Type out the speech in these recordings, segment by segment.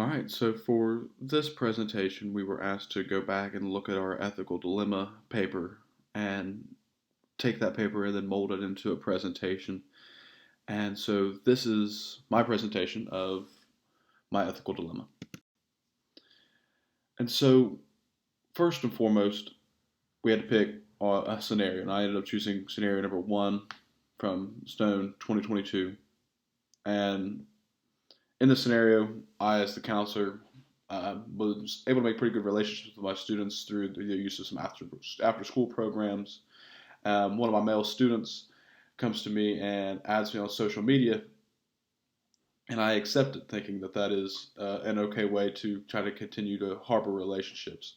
All right, so for this presentation, we were asked to go back and look at our ethical dilemma paper and take that paper and then mold it into a presentation. And so this is my presentation of my ethical dilemma. And so, first and foremost, we had to pick a scenario, and I ended up choosing scenario number one from Stone 2022. And in this scenario, I, as the counselor, was able to make pretty good relationships with my students through the use of some after school programs. One of my male students comes to me and adds me on social media, and I accept it, thinking that that is an okay way to try to continue to harbor relationships.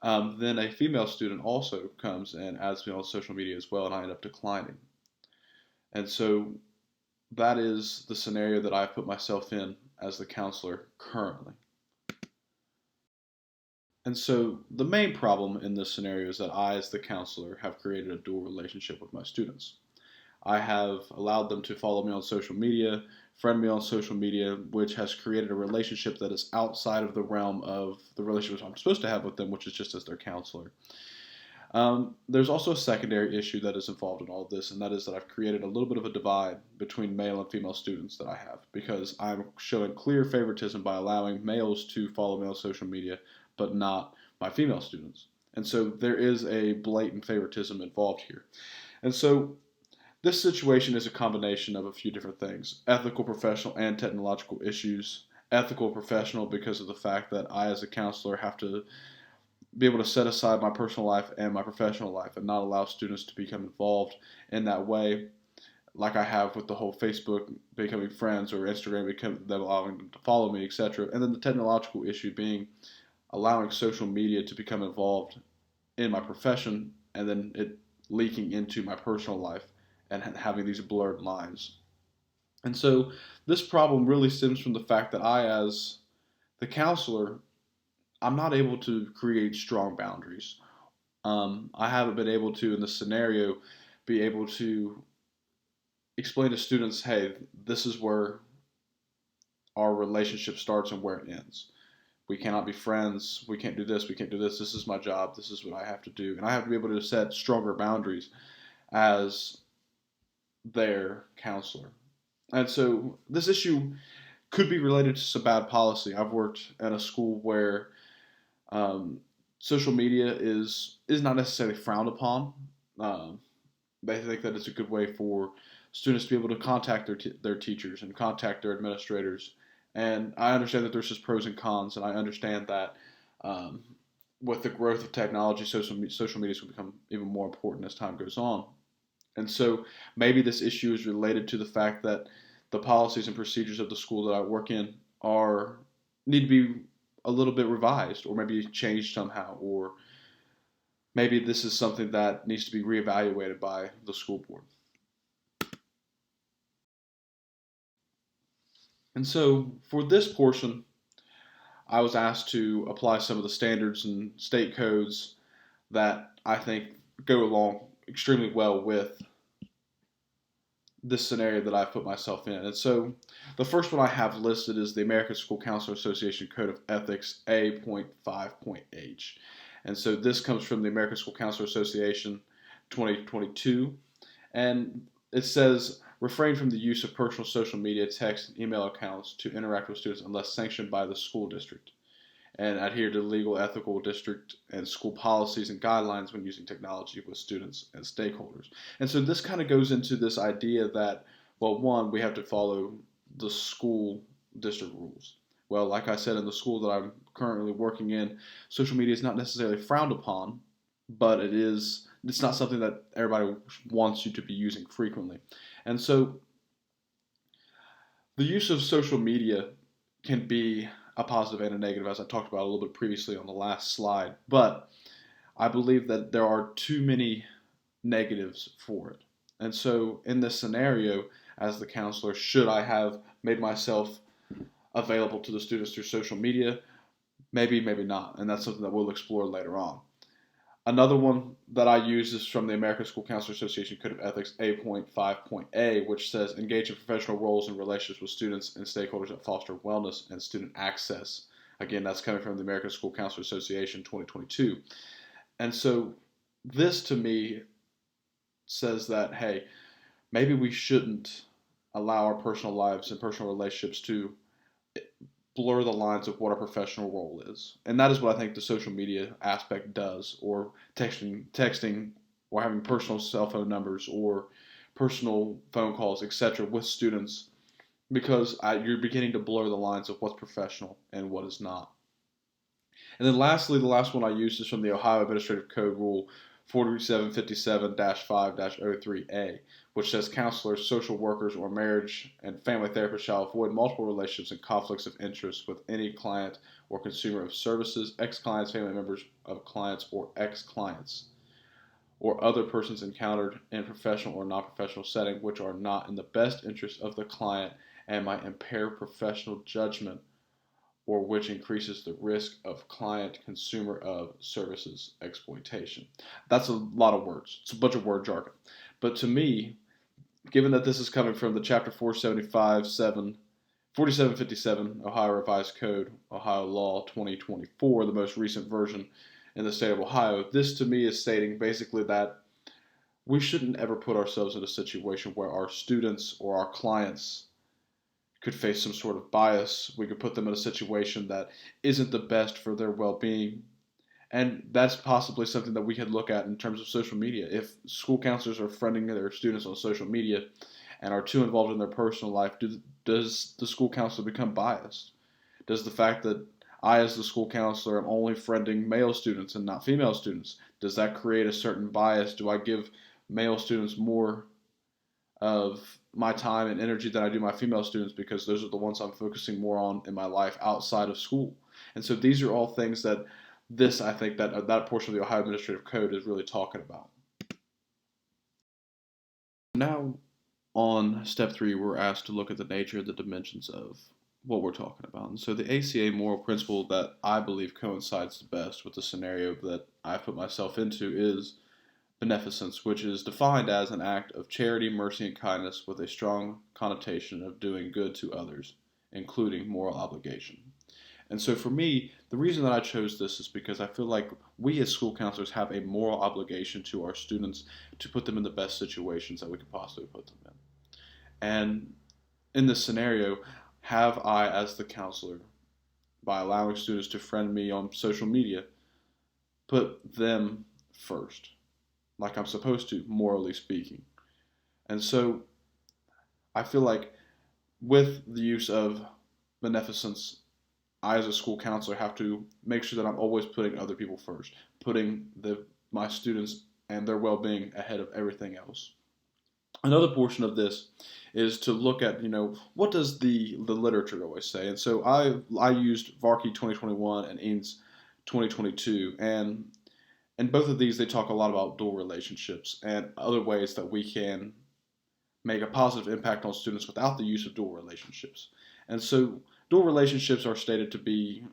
Then a female student also comes and adds me on social media as well, and I end up declining. And so that is the scenario that I've put myself in as the counselor currently. And so the main problem in this scenario is that I, as the counselor, have created a dual relationship with my students. I have allowed them to follow me on social media, friend me on social media, which has created a relationship that is outside of the realm of the relationships I'm supposed to have with them, which is just as their counselor. There's also a secondary issue that is involved in all of this, and that is that I've created a little bit of a divide between male and female students that I have, because I'm showing clear favoritism by allowing males to follow me on social media, but not my female students. And so there is a blatant favoritism involved here. And so this situation is a combination of a few different things: ethical, professional, and technological issues. Ethical, professional, because of the fact that I, as a counselor, have to be able to set aside my personal life and my professional life and not allow students to become involved in that way, like I have with the whole Facebook becoming friends or Instagram them allowing them to follow me, etc. And then the technological issue being allowing social media to become involved in my profession and then it leaking into my personal life and having these blurred lines. And so this problem really stems from the fact that I, as the counselor, I'm not able to create strong boundaries. I haven't been able to, in this scenario, be able to explain to students, hey, this is where our relationship starts and where it ends. We cannot be friends. We can't do this. We can't do this. This is my job. This is what I have to do. And I have to be able to set stronger boundaries as their counselor. And so this issue could be related to some bad policy. I've worked at a school where social media is not necessarily frowned upon. Um, they think that it's a good way for students to be able to contact their teachers and contact their administrators. And I understand that there's just pros and cons, and I understand that um, with the growth of technology, social media is going to become even more important as time goes on. And so maybe this issue is related to the fact that the policies and procedures of the school that I work in are need to be a little bit revised or maybe changed somehow, or maybe this is something that needs to be reevaluated by the school board. And so for this portion, I was asked to apply some of the standards and state codes that I think go along extremely well with this scenario that I've put myself in. And so the first one I have listed is the American School Counselor Association Code of Ethics A.5.H. And so this comes from the American School Counselor Association 2022. And it says, refrain from the use of personal social media, text, and email accounts to interact with students unless sanctioned by the school district, and adhere to legal, ethical, district, and school policies and guidelines when using technology with students and stakeholders. And so this kind of goes into this idea that, well, one, we have to follow the school district rules. Well, like I said, in the school that I'm currently working in, social media is not necessarily frowned upon, but it's not something that everybody wants you to be using frequently. And so the use of social media can be a positive and a negative, as I talked about a little bit previously on the last slide. But I believe that there are too many negatives for it. And so in this scenario, as the counselor, should I have made myself available to the students through social media? Maybe, maybe not. And that's something that we'll explore later on. Another one that I use is from the American School Counselor Association Code of Ethics A.5.A, which says engage in professional roles and relationships with students and stakeholders that foster wellness and student access. Again, that's coming from the American School Counselor Association 2022. And so this to me says that, hey, maybe we shouldn't allow our personal lives and personal relationships to blur the lines of what our professional role is. And that is what I think the social media aspect does, or texting or having personal cell phone numbers or personal phone calls, etc., with students, because you're beginning to blur the lines of what's professional and what is not. And then lastly, the last one I used is from the Ohio Administrative Code Rule 4757-5-03A, which says counselors, social workers, or marriage and family therapists shall avoid multiple relationships and conflicts of interest with any client or consumer of services, ex-clients, family members of clients, or ex-clients, or other persons encountered in professional or non-professional setting which are not in the best interest of the client and might impair professional judgment, or which increases the risk of client consumer of services exploitation. That's a lot of words. It's a bunch of word jargon. But to me, given that this is coming from the Chapter 4757 Ohio Revised Code, Ohio Law 2024, the most recent version in the state of Ohio, this to me is stating basically that we shouldn't ever put ourselves in a situation where our students or our clients could face some sort of bias. We could put them in a situation that isn't the best for their well-being. And that's possibly something that we could look at in terms of social media. If school counselors are friending their students on social media and are too involved in their personal life, does the school counselor become biased? Does the fact that I, as the school counselor, am only friending male students and not female students, does that create a certain bias? Do I give male students more of my time and energy than I do my female students because those are the ones I'm focusing more on in my life outside of school? And so these are all things that I think that portion of the Ohio Administrative Code is really talking about. Now, on step 3, we're asked to look at the nature and the dimensions of what we're talking about. And so the ACA moral principle that I believe coincides the best with the scenario that I put myself into is beneficence, which is defined as an act of charity, mercy, and kindness with a strong connotation of doing good to others, including moral obligation. And so for me, the reason that I chose this is because I feel like we as school counselors have a moral obligation to our students to put them in the best situations that we could possibly put them in. And in this scenario, have I, as the counselor, by allowing students to friend me on social media, put them first, like I'm supposed to, morally speaking? And so I feel like with the use of beneficence, I, as a school counselor, have to make sure that I'm always putting other people first, putting my students and their well-being ahead of everything else. Another portion of this is to look at, what does the literature always say? And so I used Varkey 2021 and Eanes 2022, and in both of these they talk a lot about dual relationships and other ways that we can make a positive impact on students without the use of dual relationships. And so dual relationships are stated to be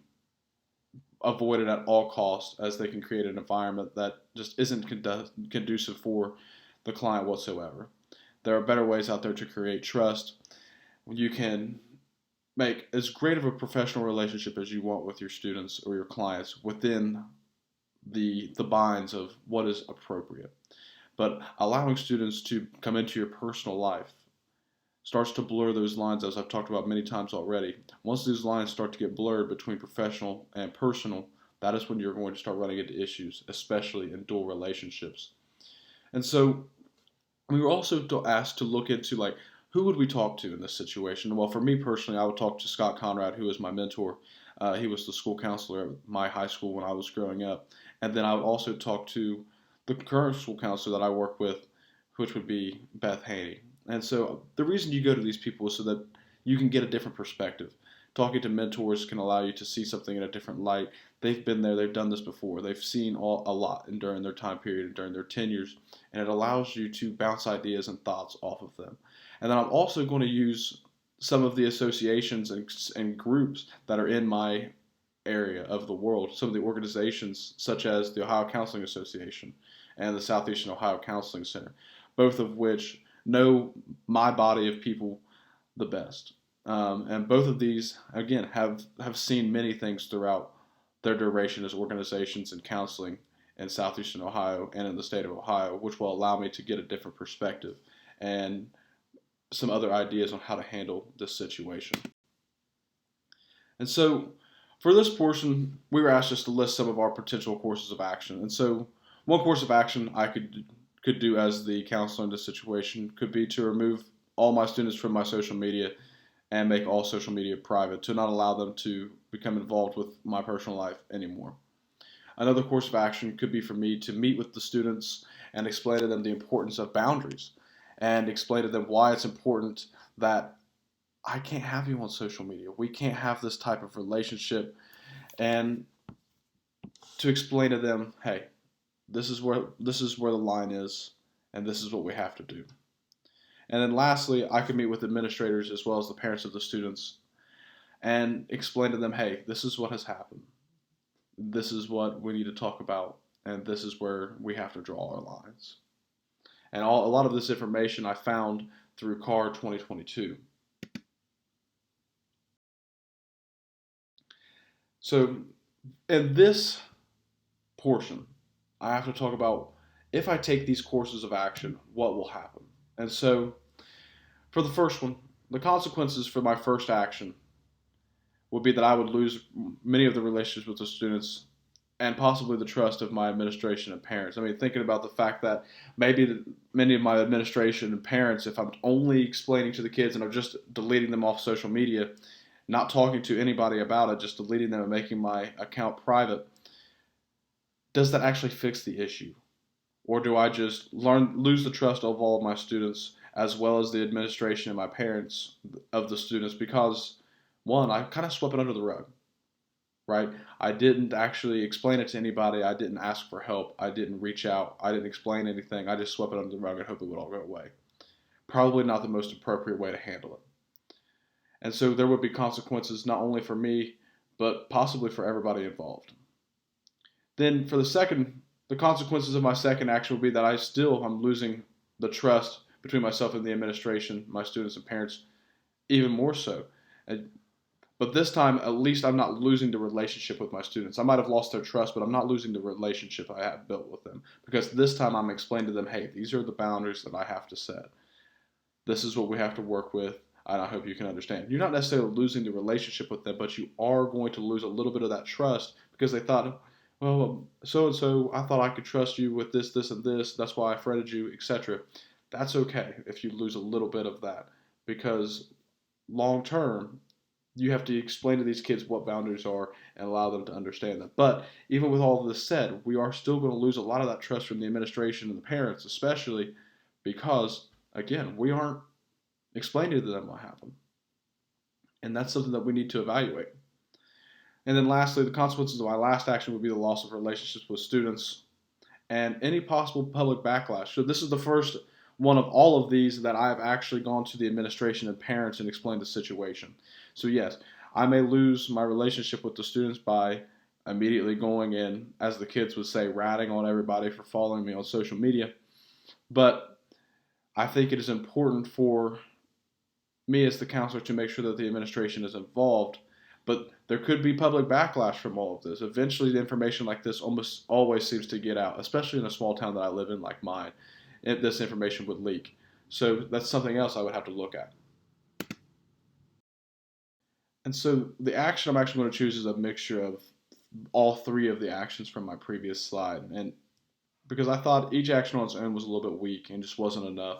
avoided at all costs, as they can create an environment that just isn't conducive for the client whatsoever. There are better ways out there to create trust. You can make as great of a professional relationship as you want with your students or your clients within the binds of what is appropriate. But allowing students to come into your personal life starts to blur those lines, as I've talked about many times already. Once these lines start to get blurred between professional and personal, that is when you're going to start running into issues, especially in dual relationships. And so we were also asked to look into, who would we talk to in this situation? Well, for me personally, I would talk to Scott Conrad, who was my mentor. He was the school counselor at my high school when I was growing up. And then I would also talk to the current school counselor that I work with, which would be Beth Haney. And so the reason you go to these people is so that you can get a different perspective. Talking to mentors can allow you to see something in a different light. They've been there, they've done this before, they've seen a lot during their time period and during their tenures, and it allows you to bounce ideas and thoughts off of them. And then I'm also going to use some of the associations and groups that are in my area of the world, some of the organizations such as the Ohio Counseling Association and the Southeastern Ohio Counseling Center, both of which know my body of people the best. And both of these, again, have seen many things throughout their duration as organizations and counseling in Southeastern Ohio and in the state of Ohio, which will allow me to get a different perspective and some other ideas on how to handle this situation. And so for this portion, we were asked just to list some of our potential courses of action. And so one course of action I could do as the counselor in this situation could be to remove all my students from my social media and make all social media private, to not allow them to become involved with my personal life anymore. Another course of action could be for me to meet with the students and explain to them the importance of boundaries and explain to them why it's important that I can't have you on social media. We can't have this type of relationship, and to explain to them, hey, this is where the line is, and this is what we have to do. And then lastly, I could meet with administrators as well as the parents of the students and explain to them, hey, this is what has happened. This is what we need to talk about, and this is where we have to draw our lines. And a lot of this information I found through CAR 2022. So in this portion, I have to talk about, if I take these courses of action, what will happen? And so for the first one, the consequences for my first action would be that I would lose many of the relationships with the students and possibly the trust of my administration and parents. I mean, thinking about the fact that maybe many of my administration and parents, if I'm only explaining to the kids and I'm just deleting them off social media, not talking to anybody about it, just deleting them and making my account private, does that actually fix the issue? Or do I just lose the trust of all of my students as well as the administration and my parents of the students because, one, I kind of swept it under the rug, right? I didn't actually explain it to anybody. I didn't ask for help. I didn't reach out. I didn't explain anything. I just swept it under the rug and hoped it would all go away. Probably not the most appropriate way to handle it. And so there would be consequences not only for me, but possibly for everybody involved. Then for the consequences of my second action would be that I'm losing the trust between myself and the administration, my students and parents, even more so. But this time, at least I'm not losing the relationship with my students. I might have lost their trust, but I'm not losing the relationship I have built with them. Because this time I'm explaining to them, hey, these are the boundaries that I have to set. This is what we have to work with, and I hope you can understand. You're not necessarily losing the relationship with them, but you are going to lose a little bit of that trust because they thought, well, so-and-so, I thought I could trust you with this, this, and this. That's why I friended you, etc. That's okay if you lose a little bit of that because long term, you have to explain to these kids what boundaries are and allow them to understand them. But even with all of this said, we are still going to lose a lot of that trust from the administration and the parents, especially because, again, we aren't explaining to them what happened. And that's something that we need to evaluate. And then lastly, the consequences of my last action would be the loss of relationships with students and any possible public backlash. So this is the first one of all of these that I've actually gone to the administration and parents and explained the situation. So yes, I may lose my relationship with the students by immediately going in, as the kids would say, ratting on everybody for following me on social media. But I think it is important for me as the counselor to make sure that the administration is involved. But there could be public backlash from all of this. Eventually, the information like this almost always seems to get out, especially in a small town that I live in like mine. This information would leak. So that's something else I would have to look at. And so the action I'm actually going to choose is a mixture of all three of the actions from my previous slide. And because I thought each action on its own was a little bit weak and just wasn't enough.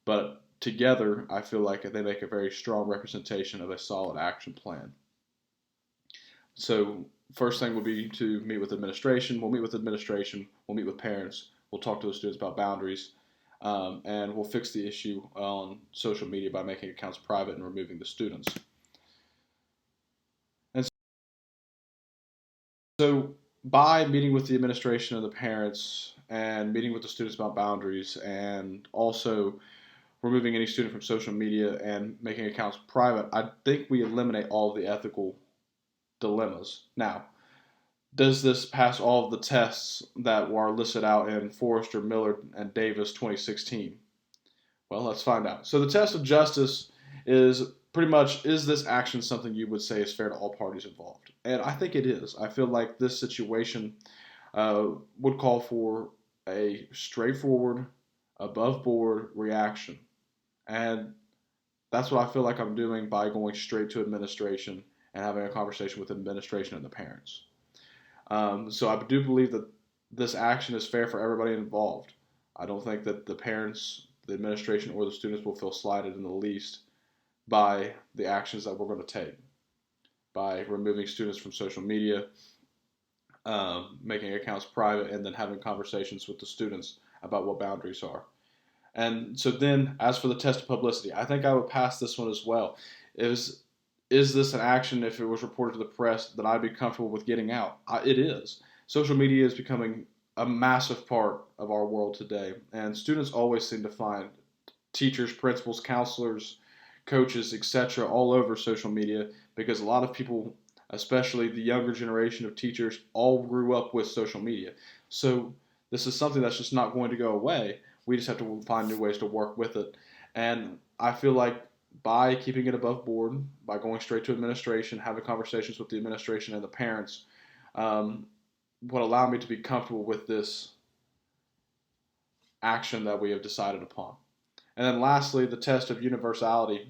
But together, I feel like they make a very strong representation of a solid action plan. So first thing would be to meet with administration. We'll meet with administration. We'll meet with parents. We'll talk to the students about boundaries. And we'll fix the issue on social media by making accounts private and removing the students. And so by meeting with the administration and the parents and meeting with the students about boundaries and also removing any student from social media and making accounts private, I think we eliminate all of the ethical dilemmas. Now, does this pass all of the tests that were listed out in Forrester, Miller, and Davis 2016? Well, let's find out. So the test of justice is pretty much, is this action something you would say is fair to all parties involved? And I think it is. I feel like this situation would call for a straightforward, above board reaction. And that's what I feel like I'm doing by going straight to administration and having a conversation with administration and the parents. So I do believe that this action is fair for everybody involved. I don't think that the parents, the administration, or the students will feel slighted in the least by the actions that we're going to take, by removing students from social media, making accounts private, and then having conversations with the students about what boundaries are. And so then, as for the test of publicity, I think I would pass this one as well. Is this an action, if it was reported to the press, that I'd be comfortable with getting out? It is. Social media is becoming a massive part of our world today, and students always seem to find teachers, principals, counselors, coaches, etc., all over social media, because a lot of people, especially the younger generation of teachers, all grew up with social media. So this is something that's just not going to go away. We just have to find new ways to work with it. And I feel like by keeping it above board, by going straight to administration, having conversations with the administration and the parents, would allow me to be comfortable with this action that we have decided upon. And then lastly, the test of universality.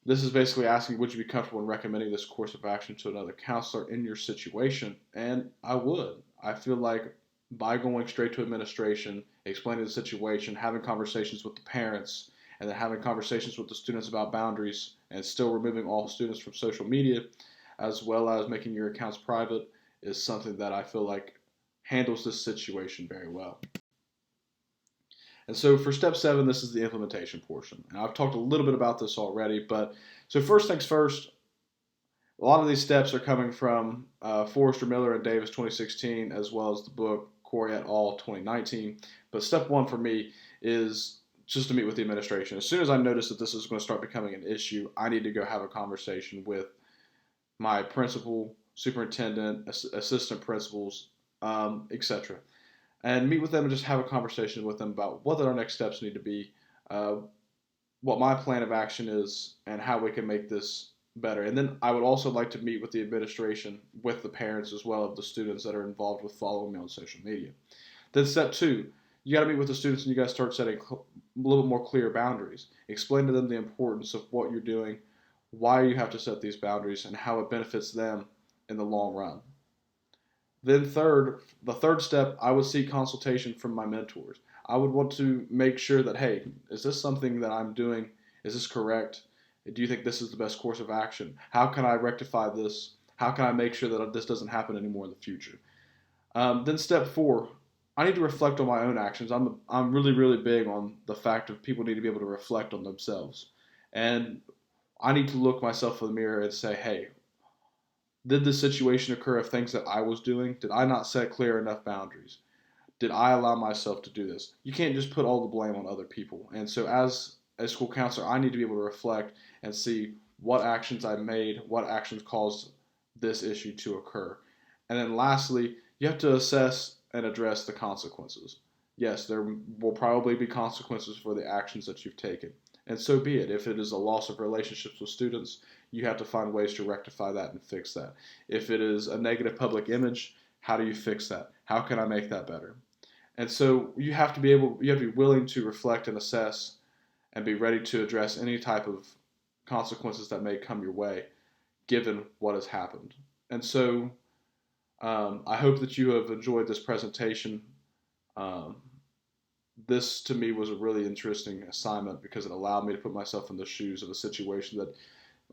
This is basically asking, would you be comfortable in recommending this course of action to another counselor in your situation? And I would. I feel like by going straight to administration, explaining the situation, having conversations with the parents, and then having conversations with the students about boundaries, and still removing all students from social media, as well as making your accounts private, is something that I feel like handles this situation very well. And so for step 7, this is the implementation portion. And I've talked a little bit about this already, but so first things first, a lot of these steps are coming from Forrester, Miller, and Davis 2016, as well as the book Corey et al. 2019. But step 1 for me is just to meet with the administration. As soon as I notice that this is going to start becoming an issue, I need to go have a conversation with my principal, superintendent, assistant principals, etc., and meet with them and just have a conversation with them about what our next steps need to be, what my plan of action is, and how we can make this better. And then I would also like to meet with the administration, with the parents as well of the students that are involved with following me on social media. Then step 2, you got to meet with the students and you got to start setting a little bit more clear boundaries. Explain to them the importance of what you're doing, why you have to set these boundaries, and how it benefits them in the long run. Then the third step, I would seek consultation from my mentors. I would want to make sure that, hey, is this something that I'm doing? Is this correct? Do you think this is the best course of action? How can I rectify this? How can I make sure that this doesn't happen anymore in the future? Then step 4, I need to reflect on my own actions. I'm really, really big on the fact of people need to be able to reflect on themselves. And I need to look myself in the mirror and say, hey, did this situation occur of things that I was doing? Did I not set clear enough boundaries? Did I allow myself to do this? You can't just put all the blame on other people. And so as a school counselor, I need to be able to reflect and see what actions I made, what actions caused this issue to occur. And then lastly, you have to assess and address the consequences. Yes, there will probably be consequences for the actions that you've taken. And so be it. If it is a loss of relationships with students, you have to find ways to rectify that and fix that. If it is a negative public image, how do you fix that? How can I make that better? And so you have to be willing to reflect and assess and be ready to address any type of consequences that may come your way, given what has happened. And so I hope that you have enjoyed this presentation. This to me was a really interesting assignment because it allowed me to put myself in the shoes of a situation that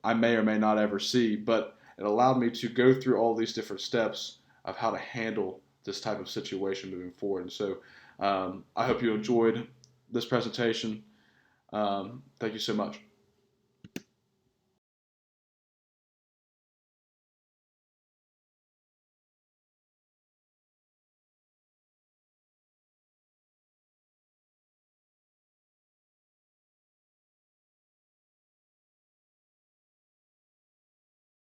I may or may not ever see, but it allowed me to go through all these different steps of how to handle this type of situation moving forward. And so I hope you enjoyed this presentation. Thank you so much.